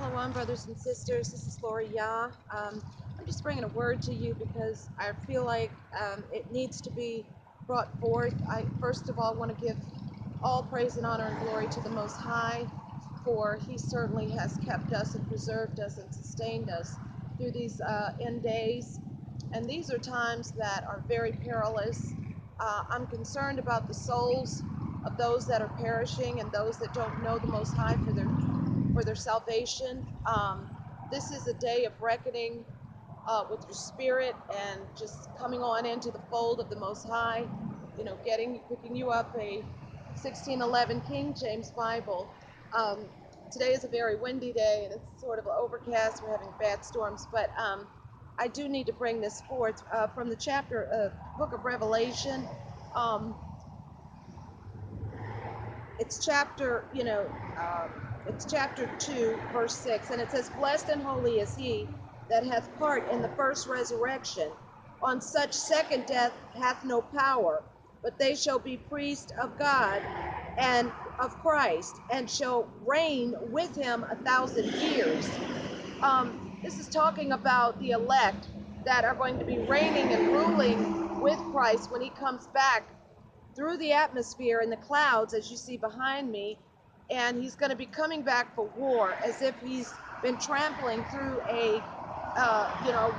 Shalom, brothers and sisters. This is Lori Yah. I'm just bringing a word to you because I feel like it needs to be brought forth. I first of all want to give all praise and honor and glory to the Most High, for He certainly has kept us and preserved us and sustained us through these end days. And these are times that are very perilous. I'm concerned about the souls of those that are perishing and those that don't know the Most High for their salvation. This is a day of reckoning with your spirit and just coming on into the fold of the Most High. You know, picking you up a 1611 King James Bible. Today is a very windy day and it's sort of overcast. We're having bad storms, but I do need to bring this forth from the book of Revelation. It's chapter 2, verse 6, and it says, "Blessed and holy is he that hath part in the first resurrection. On such second death hath no power, but they shall be priests of God and of Christ, and shall reign with him 1,000 years." This is talking about the elect that are going to be reigning and ruling with Christ when he comes back through the atmosphere in the clouds, as you see behind me. And he's going to be coming back for war, as if he's been trampling through a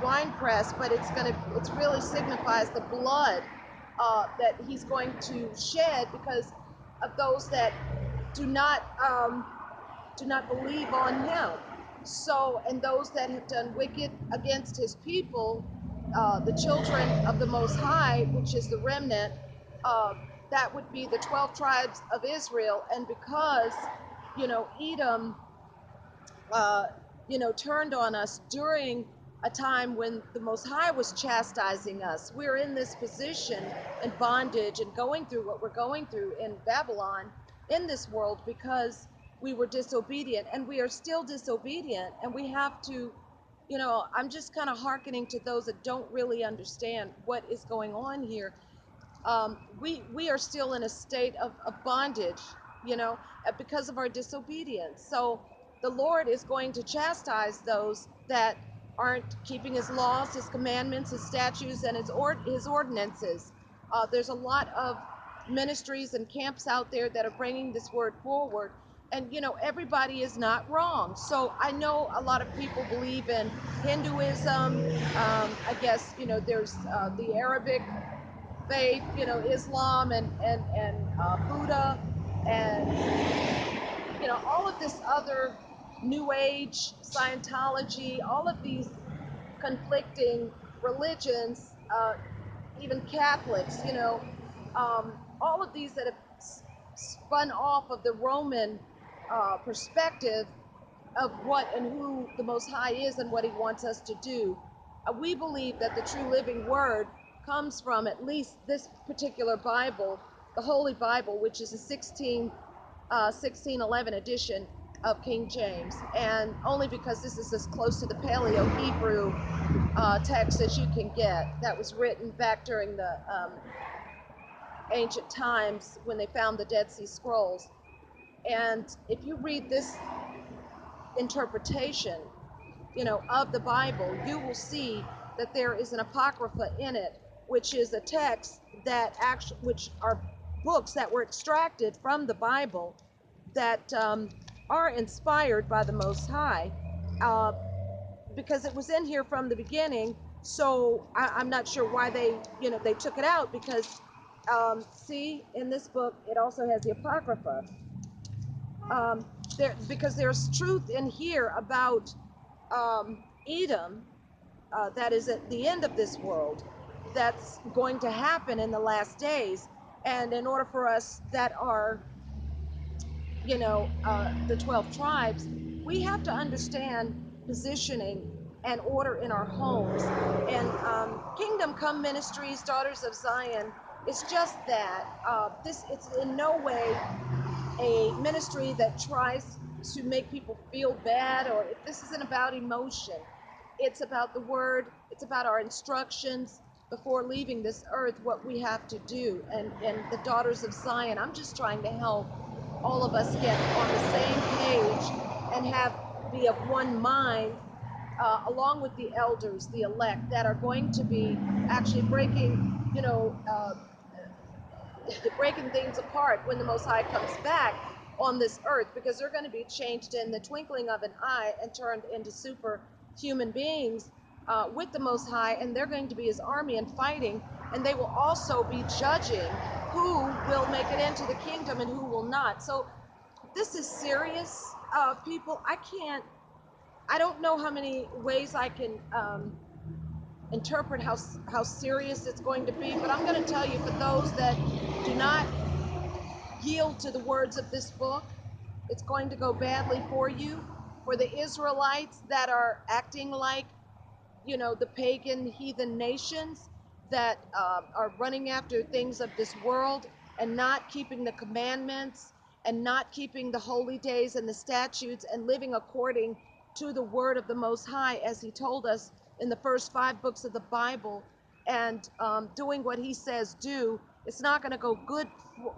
wine press, but it's really signifies the blood that he's going to shed because of those that do not believe on him. So, and those that have done wicked against his people, the children of the Most High, which is the remnant, that would be the 12 tribes of Israel. And because, Edom, turned on us during a time when the Most High was chastising us, we're in this position in bondage and going through what we're going through in Babylon, in this world, because we were disobedient, and we are still disobedient. And we have to, I'm just kind of hearkening to those that don't really understand what is going on here. We are still in a state of bondage, because of our disobedience. So the Lord is going to chastise those that aren't keeping his laws, his commandments, his statutes, and his ordinances. There's a lot of ministries and camps out there that are bringing this word forward. And, everybody is not wrong. So I know a lot of people believe in Hinduism. I guess, there's the Arabic faith, Islam and Buddha, and all of this other New Age, Scientology, all of these conflicting religions, even Catholics, all of these that have spun off of the Roman perspective of what and who the Most High is and what he wants us to do. We believe that the true living word comes from at least this particular Bible, the Holy Bible, which is a 1611 edition of King James, and only because this is as close to the Paleo-Hebrew text as you can get, that was written back during the ancient times when they found the Dead Sea Scrolls. And if you read this interpretation, of the Bible, you will see that there is an apocrypha in it, which is a text which are books that were extracted from the Bible that are inspired by the Most High, because it was in here from the beginning. So I'm not sure why they took it out, because see, in this book it also has the apocrypha. Because there's truth in here about Edom, that is at the end of this world, that's going to happen in the last days. And in order for us that are, the 12 tribes, we have to understand positioning and order in our homes. And Kingdom Come Ministries, Daughters of Zion, it's just that. It's in no way a ministry that tries to make people feel bad, or this isn't about emotion. It's about the word. It's about our instructions before leaving this earth, what we have to do. And the Daughters of Zion, I'm just trying to help all of us get on the same page and have be of one mind, along with the elders, the elect, that are going to be actually breaking, breaking things apart when the Most High comes back on this earth, because they're going to be changed in the twinkling of an eye and turned into superhuman beings with the Most High, and they're going to be his army and fighting, and they will also be judging who will make it into the kingdom and who will not. So this is serious, people. I don't know how many ways I can interpret how serious it's going to be, but I'm going to tell you, for those that do not yield to the words of this book, it's going to go badly for you. For the Israelites that are acting like, the pagan heathen nations that are running after things of this world and not keeping the commandments and not keeping the holy days and the statutes and living according to the word of the Most High, as he told us in the first 5 books of the Bible, and doing what he says do, it's not going to go good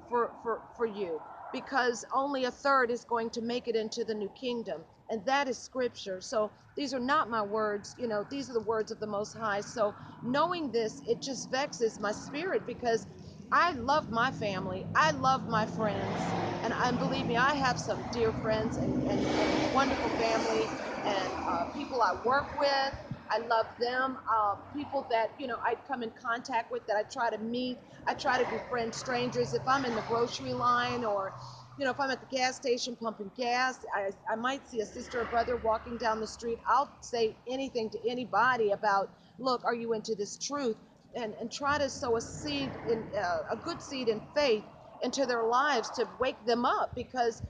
for you, because only a third is going to make it into the new kingdom, and that is scripture. So these are not my words, these are the words of the Most High. So knowing this, it just vexes my spirit, because I love my family, I love my friends, and believe me, I have some dear friends and wonderful family, and people I work with. I love them. People that, I come in contact with, that I try to meet. I try to befriend strangers. If I'm in the grocery line, or, if I'm at the gas station pumping gas, I might see a sister or brother walking down the street. I'll say anything to anybody about, look, are you into this truth? And try to sow a seed, a good seed in faith into their lives, to wake them up, because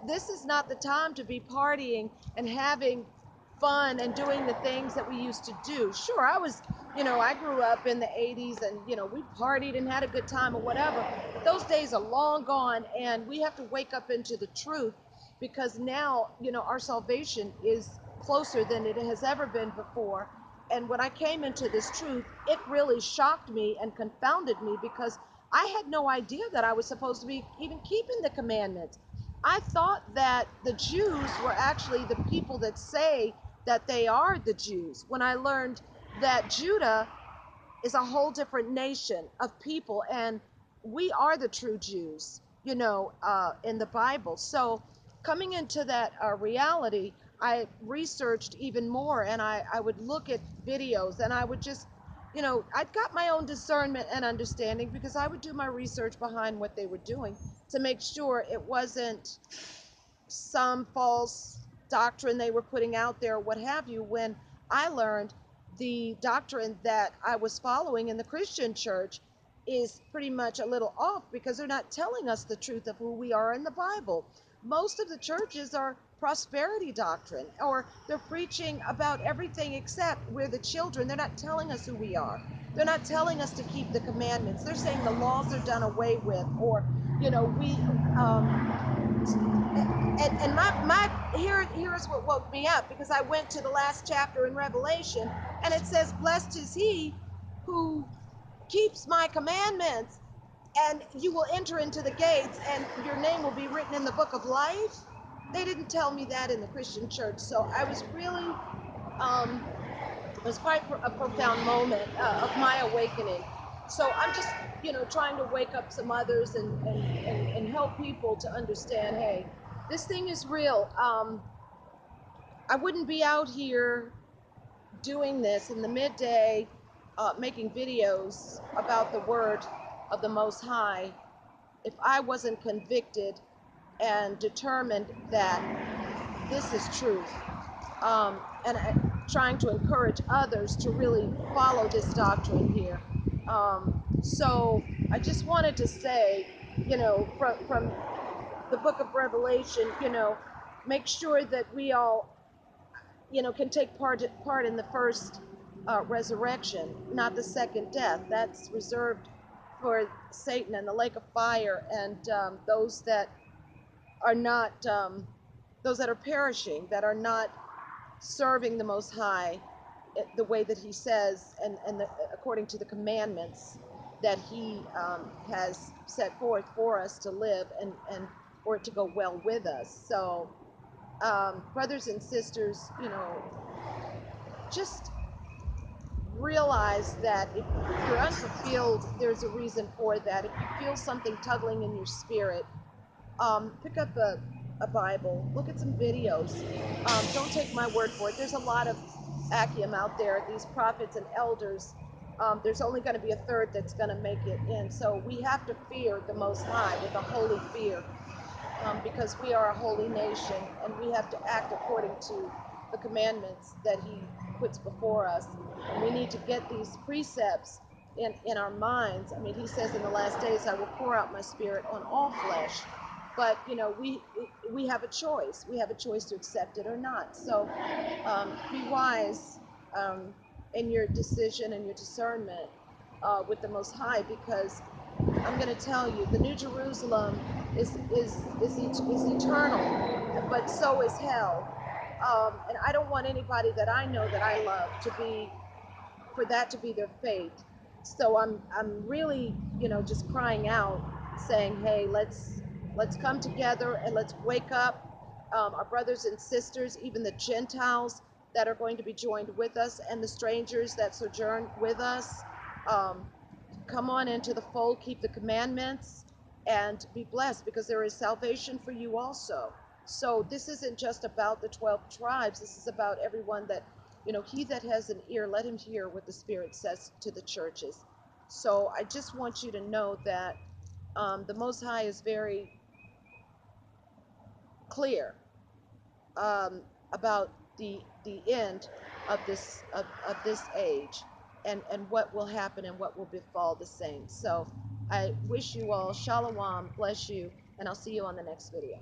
this is not the time to be partying and having fun and doing the things that we used to do. Sure, I grew up in the 80s, and, we partied and had a good time or whatever. But those days are long gone, and we have to wake up into the truth, because now, our salvation is closer than it has ever been before. And when I came into this truth, it really shocked me and confounded me, because I had no idea that I was supposed to be even keeping the commandments. I thought that the Jews were actually the people that say that they are the Jews, when I learned that Judah is a whole different nation of people, and we are the true Jews, in the Bible. So coming into that reality, I researched even more, and I would look at videos, and I would just, I'd got my own discernment and understanding, because I would do my research behind what they were doing to make sure it wasn't some false doctrine they were putting out there, what have you, when I learned the doctrine that I was following in the Christian church is pretty much a little off, because they're not telling us the truth of who we are in the Bible. Most of the churches are prosperity doctrine, or they're preaching about everything except we're the children. They're not telling us who we are. They're not telling us to keep the commandments. They're saying the laws are done away with, or we and here's what woke me up, because I went to the last chapter in Revelation, and it says, blessed is he who keeps my commandments, and you will enter into the gates, and your name will be written in the book of life. They didn't tell me that in the Christian church. So I was really, it was quite a profound moment of my awakening. So I'm just, trying to wake up some others and help people to understand, hey, this thing is real. I wouldn't be out here doing this in the midday, making videos about the word of the Most High, if I wasn't convicted and determined that this is truth. And trying to encourage others to really follow this doctrine here. So I just wanted to say, from the book of Revelation, make sure that we all, can take part in the first resurrection, not the second death. That's reserved for Satan and the lake of fire, and those that are not, those that are perishing, that are not serving the Most High the way that he says, and according to the commandments that he has set forth for us to live, and for it to go well with us. So brothers and sisters, just realize that if you're unfulfilled, there's a reason for that. If you feel something tugging in your spirit, pick up a Bible, look at some videos. Don't take my word for it. There's a lot of Akim out there, these prophets and elders. There's only going to be a third that's going to make it in. So we have to fear the Most High with a holy fear, because we are a holy nation and we have to act according to the commandments that He puts before us. And we need to get these precepts in our minds. I mean, He says in the last days, I will pour out my spirit on all flesh. But we have a choice. We have a choice to accept it or not. So be wise in your decision and your discernment with the Most High, because I'm going to tell you, the New Jerusalem is eternal, but so is hell. And I don't want anybody that I know that I love for that to be their fate. So I'm really, just crying out, saying, hey, let's come together and let's wake up, our brothers and sisters, even the Gentiles that are going to be joined with us, and the strangers that sojourn with us. Um, Come on into the fold, keep the commandments, and be blessed, because there is salvation for you also. So this isn't just about the 12 tribes. This is about everyone that, he that has an ear, let him hear what the Spirit says to the churches. So I just want you to know that the Most High is very clear about the end of this age, and what will happen and what will befall the saints. So I wish you all shalom, bless you, and I'll see you on the next video.